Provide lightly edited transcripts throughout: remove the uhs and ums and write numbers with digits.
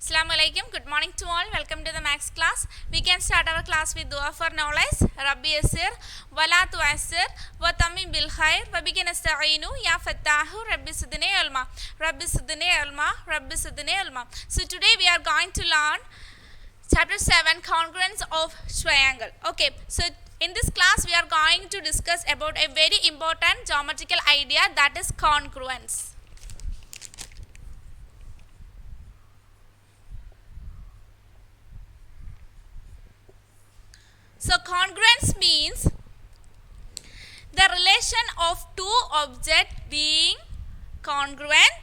Assalamu alaikum. Good morning to all. Welcome to the Max class. We can start our class with dua for knowledge. Rabbi Yasir, Wala Tuasir, Watami bil Khair, Wabikin Asta'inu, Ya Fatahu, Rabbi Sudine Ulma, Rabbi Sudine Ulma, Rabbi Sudine Ulma. So today we are going to learn chapter 7, congruence of triangle. Okay, so in this class we are going to discuss about a very important geometrical idea, that is congruence. So congruence means the relation of two objects being congruent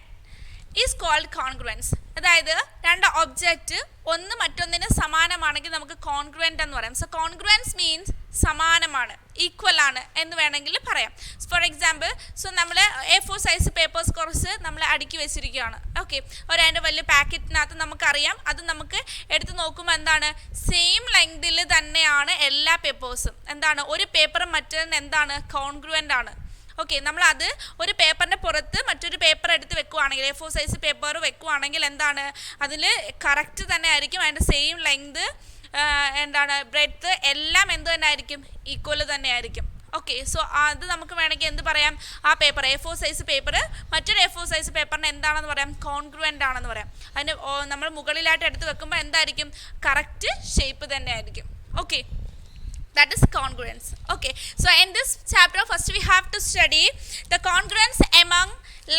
is called congruence. അതായത് രണ്ട് object ഒന്ന് മറ്റൊന്നിന് സമാനമാണെങ്കിൽ നമുക്ക് congruent എന്ന് പറയാം. So congruence means സമാനമാണ്, equal ആണ് എന്ന് വേണമെങ്കിൽ പറയാം. ഫോർ എക്സാമ്പിൾ, സോ നമ്മൾ A4 സൈസ് പേപ്പേഴ്സ് കുറച്ച് നമ്മൾ അടുക്കി വെച്ചിരിക്കുകയാണ്. ഓക്കെ, അതിൻ്റെ വലിയ പാക്കറ്റിനകത്ത് നമുക്കറിയാം, അത് നമുക്ക് എടുത്ത് നോക്കുമ്പോൾ എന്താണ്, സെയിം ലെങ്തിൽ തന്നെയാണ് എല്ലാ പേപ്പേഴ്സും. എന്താണ്, ഒരു പേപ്പറും മറ്റൊന്ന് എന്താണ്, കോൺഗ്രുവൻ്റ് ആണ്. ഓക്കെ, നമ്മളത് ഒരു പേപ്പറിൻ്റെ പുറത്ത് മറ്റൊരു പേപ്പർ എടുത്ത് വെക്കുവാണെങ്കിൽ, A4 സൈസ് പേപ്പർ വെക്കുവാണെങ്കിൽ എന്താണ്, അതിൽ കറക്റ്റ് തന്നെ ആയിരിക്കും, അതിൻ്റെ സെയിം ലെങ്ത്, എന്താണ്, ബ്രെഡ്ത്ത് എല്ലാം എന്ത് തന്നെ ആയിരിക്കും, ഈക്വൽ തന്നെ ആയിരിക്കും. ഓക്കെ, സോ അത് നമുക്ക് വേണമെങ്കിൽ എന്ത് പറയാം, ആ പേപ്പർ A4 സൈസ് പേപ്പർ മറ്റൊരു A4 സൈസ് പേപ്പറിന് എന്താണെന്ന് പറയാം, കോൺഗ്രുവൻ്റ് ആണെന്ന് പറയാം. അതിന് നമ്മൾ മുകളിലായിട്ട് എടുത്ത് വെക്കുമ്പോൾ എന്തായിരിക്കും, കറക്റ്റ് ഷേപ്പ് തന്നെ ആയിരിക്കും. Okay, that is congruence. Okay, so in this chapter first we have to study the congruence among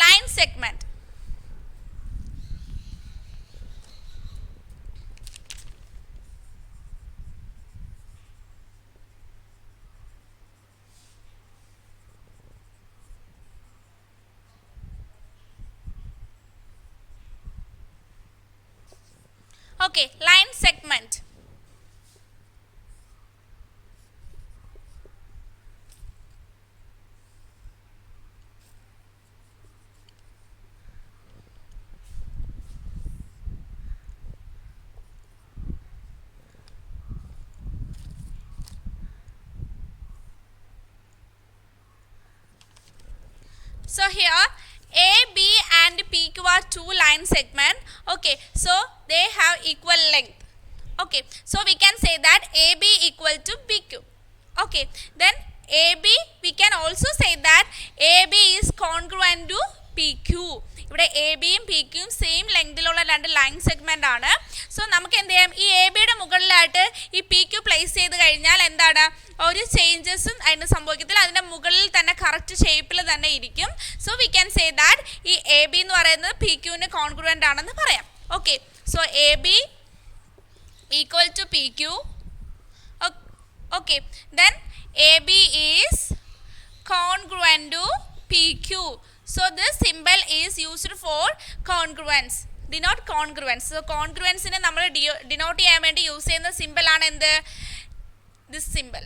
line segment. Okay, line segment. So here A, B and PQ are two line segment. Okay, so they have equal length. Okay, so we can say that AB equal to PQ. Okay, then AB, we can also say that AB is congruent to PQ. ഇവിടെ A ബിയും P ക്യൂയും same ലെങ്തിലുള്ള രണ്ട് line segment ആണ്. So നമുക്ക് എന്ത് ചെയ്യാം, ഈ A ബിയുടെ മുകളിലായിട്ട് ഈ പി ക്യു പ്ലേസ് ചെയ്ത് കഴിഞ്ഞാൽ എന്താണ്, ഒരു ചേഞ്ചസും അതിന് സംഭവിക്കത്തില്ല, അതിൻ്റെ മുകളിൽ തന്നെ കറക്റ്റ് ഷേപ്പിൽ തന്നെ ഇരിക്കും. So we can say that ഈ എ ബി എന്ന് പറയുന്നത് പി ക്യൂവിന് കോൺഗ്രുവൻ്റ് ആണെന്ന് പറയാം. Okay, so A B equal to P Q. Okay, then A B is congruent to PQ. So this symbol is used for congruence, denote congruence. So congruence നെ നമ്മൾ denote ചെയ്യാൻ വേണ്ടി use ചെയ്യുന്ന simple ആണ് എന്ത്, this symbol.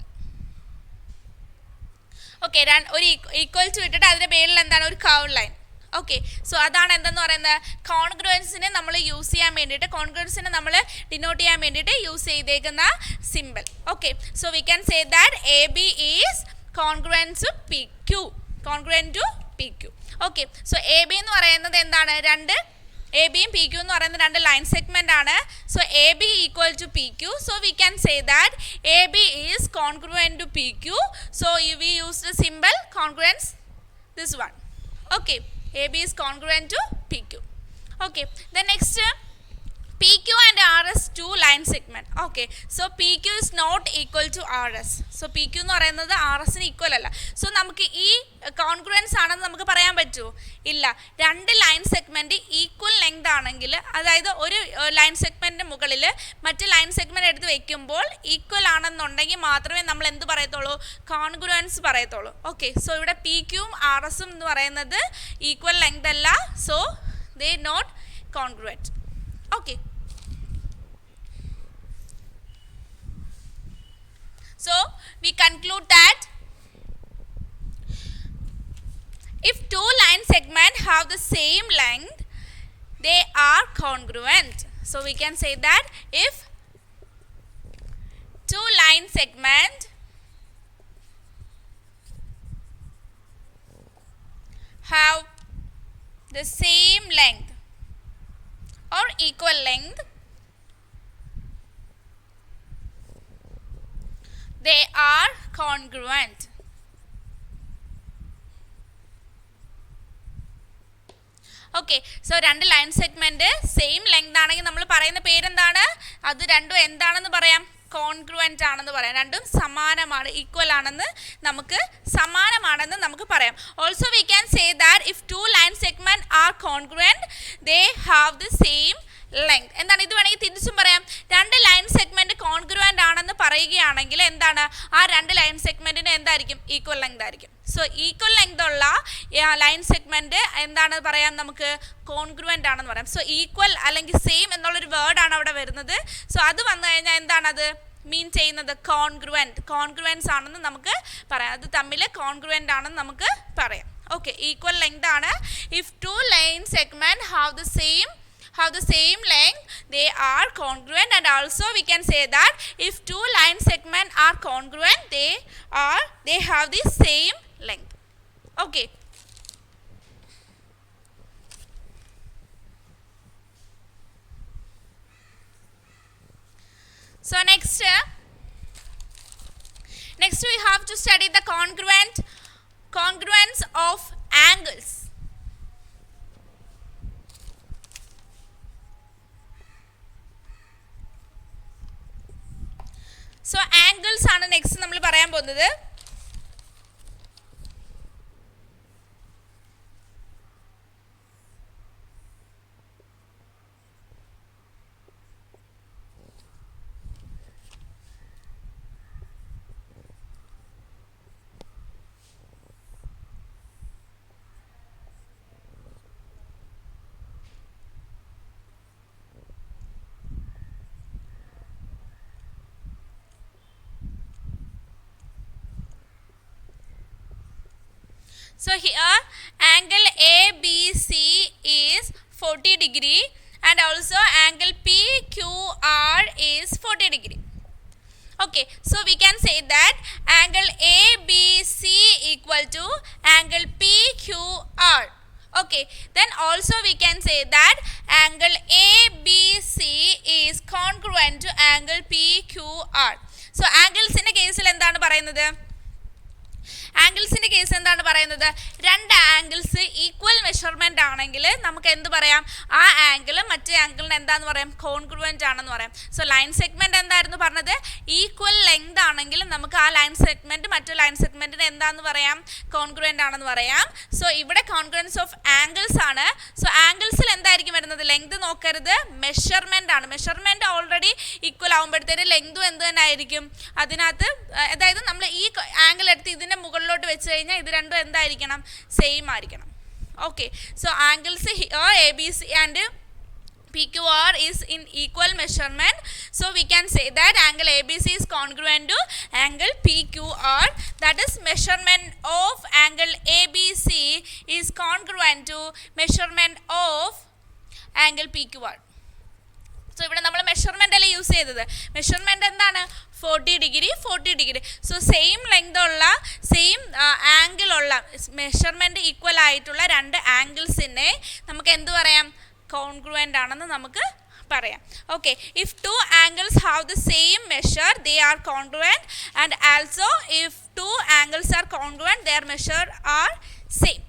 Okay, ഒരു equal to ഇട്ടിട്ട് അതിൻ്റെ പേരിൽ എന്താണ്, ഒരു കർവ് ലൈൻ. ഓക്കെ, സോ അതാണ് എന്തെന്ന് പറയുന്നത്, കോൺഗ്രുവൻസിനെ നമ്മൾ യൂസ് ചെയ്യാൻ വേണ്ടിയിട്ട്, കോൺഗ്രുവൻസിനെ നമ്മൾ ഡിനോട്ട് ചെയ്യാൻ വേണ്ടിയിട്ട് യൂസ് ചെയ്തേക്കുന്ന simple. Okay, so we can say that A B is congruent to PQ, congruent to PQ. Okay, so A B എന്ന് പറയുന്നത് എന്താണ്, രണ്ട് എ ബിയും പി ക്യു എന്ന് പറയുന്നത് രണ്ട് ലൈൻ സെഗ്മെൻ്റ് ആണ്. So A B equal to P Q. So we can say that A B is congruent to P Q. So we use the simple congruence, this one. Okay, A B is congruent to P Q. Okay, then next PQ and RS two line segment. Okay, so PQ is not equal to RS. So PQ എന്ന് പറയുന്നത് RSന് equal അല്ല. So നമുക്ക് ഈ congruence ആണെന്ന് നമുക്ക് പറയാൻ പറ്റുമോ, ഇല്ല. രണ്ട് ലൈൻ സെഗ്മെൻറ്റ് ഈക്വൽ ലെങ്ത് ആണെങ്കിൽ, അതായത് ഒരു ലൈൻ സെഗ്മെൻറ്റിൻ്റെ മുകളിൽ മറ്റ് ലൈൻ സെഗ്മെൻറ്റ് എടുത്ത് വെക്കുമ്പോൾ ഈക്വൽ ആണെന്നുണ്ടെങ്കിൽ മാത്രമേ നമ്മൾ എന്ത് പറയത്തുള്ളൂ, കോൺഗ്രുവൻസ് പറയത്തുള്ളൂ. ഓക്കെ, സോ ഇവിടെ പി ക്യൂവും ആർ എസും എന്ന് പറയുന്നത് ഈക്വൽ ലെങ്ത് അല്ല. So they not congruent. Okay, so we conclude that if two line segments have the same length, they are congruent. So we can say that if two line segments have the same length, or equal length, they are congruent. Okay, so രണ്ട് line segment same length ആണെങ്കിൽ നമ്മൾ പറയുന്ന പേരെന്താണ്? അത് രണ്ടും എന്താണെന്ന് പറയാം? Congruent ആണെന്ന് പറയാം. രണ്ടും സമാനമാണ്, ഈക്വൽ ആണെന്ന് നമുക്ക് പറയാം. Also we can say that if two line segment are congruent they have the same length. എന്താണ് ഇത്? വേണമെങ്കിൽ തിരിച്ചും പറയാം. രണ്ട് ലൈൻ സെഗ്മെന്റ് കോൺഗ്രുവൻ്റ് ആണെന്ന് പറയുകയാണെങ്കിൽ എന്താണ്? ആ രണ്ട് ലൈൻ സെഗ്മെന്റിന് എന്തായിരിക്കും? ഈക്വൽ ലെങ്ത് ആയിരിക്കും. സോ ഈക്വൽ ലെങ്ത് ഉള്ള ലൈൻ സെഗ്മെന്റ് എന്താണ് പറയാം? നമുക്ക് കോൺഗ്രുവൻ്റ് ആണെന്ന് പറയാം. സോ ഈക്വൽ അല്ലെങ്കിൽ സെയിം എന്നുള്ളൊരു വേർഡാണ് അവിടെ വരുന്നത്. സോ അത് വന്നു കഴിഞ്ഞാൽ എന്താണത് മീൻ ചെയ്യുന്നത്? കോൺഗ്രുവൻസ് ആണെന്ന് നമുക്ക് പറയാം. അത് തമ്മിൽ കോൺഗ്രുവൻ്റ് ആണെന്ന് നമുക്ക് പറയാം. ഓക്കെ, ഈക്വൽ ലെങ്ത് ആണ്. If two line segment have the same length, they are congruent. And also we can say that if two line segments are congruent, they have the same length. Okay, so next we have to study the congruence of angles. So angles ആണ് next നമ്മൾ പറയാൻ പോകുന്നത്. So here angle ABC is 40 degree and also angle PQR is 40 degree. Okay, so we can say that angle ABC equal to angle PQR. Okay, then also we can say that angle ABC is congruent to angle PQR. So angles in the case എന്താണ് പറയുന്നത്? ആംഗിൾസിൻ്റെ case എന്താണ് പറയുന്നത്? രണ്ട് angles equal measurement ആണെങ്കിൽ നമുക്ക് എന്ത് പറയാം? ആ ആംഗിൾ മറ്റേ ആംഗിളിന് എന്താണെന്ന് പറയാം? കോൺഗ്രുവൻ്റ് ആണെന്ന് പറയാം. സോ ലൈൻ സെഗ്മെൻറ്റ് എന്തായിരുന്നു പറഞ്ഞത്? ഈക്വൽ ലെങ്ത് ആണെങ്കിൽ നമുക്ക് ആ ലൈൻ സെഗ്മെൻറ്റ് മറ്റേ ലൈൻ സെഗ്മെൻറ്റിന് എന്താണെന്ന് പറയാം? കോൺഗ്രുവൻ്റ് ആണെന്ന് പറയാം. സോ ഇവിടെ കോൺഗ്രുവൻസ് ഓഫ് ആംഗിൾസ് ആണ്. സോ ആംഗിൾസിൽ എന്തായിരിക്കും വരുന്നത്? ലെങ്ത് നോക്കരുത്, മെഷർമെൻ്റ് ആണ്. മെഷർമെൻറ്റ് ഓൾറെഡി ഈക്വൽ ആകുമ്പോഴത്തേന് ലെങ്തും എന്ത് തന്നെ ആയിരിക്കും? അതിനകത്ത് അതായത് നമ്മൾ ഈ ആംഗിൾ എടുത്ത് ഇതിൻ്റെ മുകളിലോട്ട് വെച്ച് കഴിഞ്ഞാൽ ഇത് രണ്ടും എന്തായിരിക്കണം? സെയിം ആയിരിക്കണം. Okay, so angles A B C and PQR is in equal measurement. So we can say that angle ABC is congruent to angle PQR. That is measurement of angle ABC is congruent to measurement of angle PQR. So ഇവിടെ നമ്മൾ measurement അല്ലേ use ചെയ്തത്? Measurement എന്താണ്? 40 degree. So same length ഉള്ള same ആംഗിളുള്ള measurement equal ആയിട്ടുള്ള രണ്ട് ആംഗിൾസിനെ നമുക്ക് എന്ത് പറയാം? കോൺഗ്രുവൻ്റ് ആണെന്ന് നമുക്ക് പറയാം. Okay, if two angles have the same measure they are congruent and also if two angles are congruent their measure are same.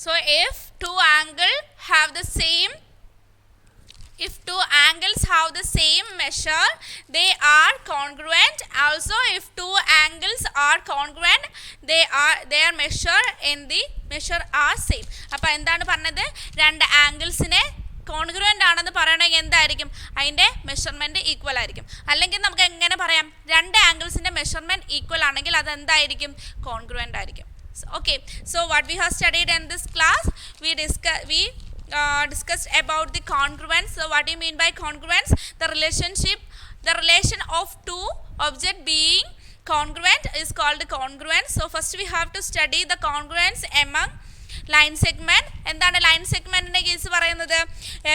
So if two angles have the same if two angles have the same measure, they are congruent. Also, if two angles are congruent, their measure are same. അപ്പോൾ എന്താണ് പറഞ്ഞത്? രണ്ട് ആംഗിൾസിനെ congruent ആണെന്ന് പറയണമെങ്കിൽ എന്തായിരിക്കും? അതിൻ്റെ measurement equal ആയിരിക്കും. അല്ലെങ്കിൽ നമുക്ക് എങ്ങനെ പറയാം? രണ്ട് ആംഗിൾസിൻ്റെ മെഷർമെൻറ്റ് ഈക്വൽ ആണെങ്കിൽ അത് എന്തായിരിക്കും? കോൺഗ്രുവൻ്റ് ആയിരിക്കും. Okay, so what we have studied in this class, we discussed about the congruence. So what do you mean by congruence? The relation of two objects being congruent is called congruence. So first we have to study the congruence among line segment. എന്താണ് line സെഗ്മെന്റിന്റെ case പറയുന്നത്?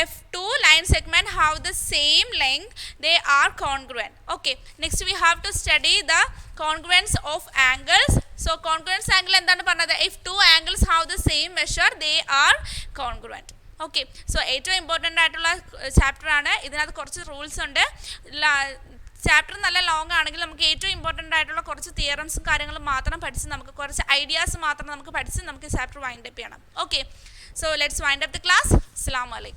if two line segment have the same length, they are congruent. Okay, next we have to study the congruence of angles. So congruence angle എന്താണ് പറഞ്ഞത്? if two angles have the same measure, they are congruent. Okay, so ഏറ്റവും important ആയിട്ടുള്ള chapter ആണ്. ഇതിനകത്ത് കുറച്ച് rules ഉണ്ട്. Chapter നല്ല long ആണെങ്കിൽ നമുക്ക് ഏറ്റവും ഇമ്പോർട്ടൻ്റ് ആയിട്ടുള്ള കുറച്ച് തിയറംസും കാര്യങ്ങളും മാത്രം പഠിച്ച് നമുക്ക് കുറച്ച് ഐഡിയാസ് മാത്രം നമുക്ക് പഠിച്ച് നമുക്ക് ചാപ്റ്റർ വൈൻഡ് അപ്പ് ചെയ്യണം. Okay, so let's wind up the class. അസ്സലാമു അലൈക്കും.